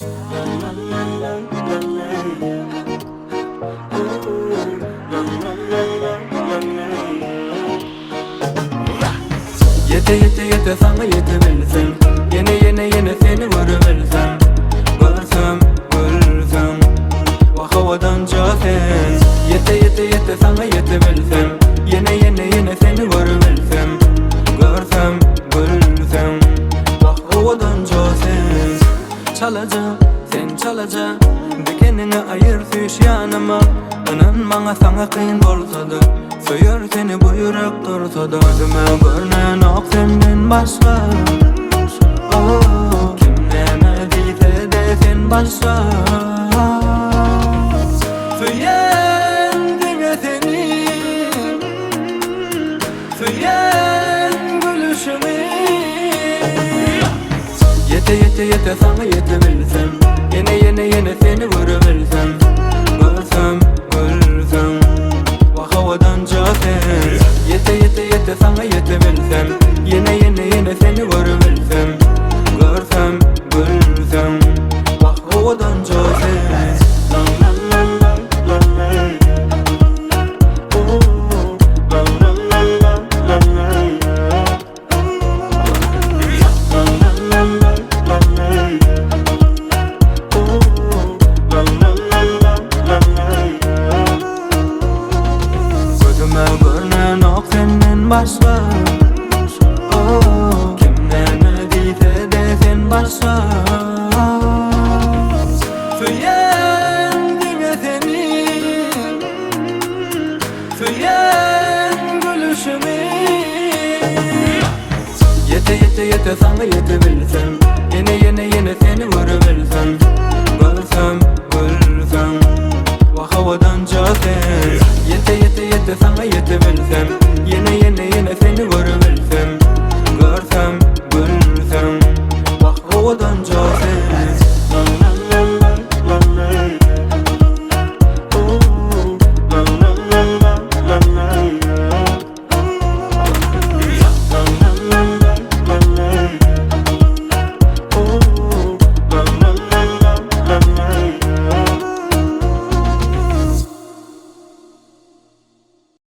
Yete sana yetebilsem, yine seni görebilsem. Görsem o havadan sen. Yete sana yetebilsem, yine seni görebilsem. Görsem o havadan sen. Sen çalacak dikenini ayır süş yanıma. İnan bana sana kıyın olsa da, söyür seni bu yürek dursa da. Gözüme görünen ok senden başka. Kim demediyse de sen başka. Söyendin seni, söyend gülüşümü. Yete sana yetebilsem, yine seni görebilsem. Görsem o havadan sen. Yete sana yetebilsem, yine seni görebilsem. Görsem o havadan sen. Görünen ok senden başka. Kim demediyse de sen başka. Söyendin seni, söyend gülüşümü. Yete sana yetebilsem, yine seni görebilsem. Görsem o havadan sen. Yete sana yetebilsem,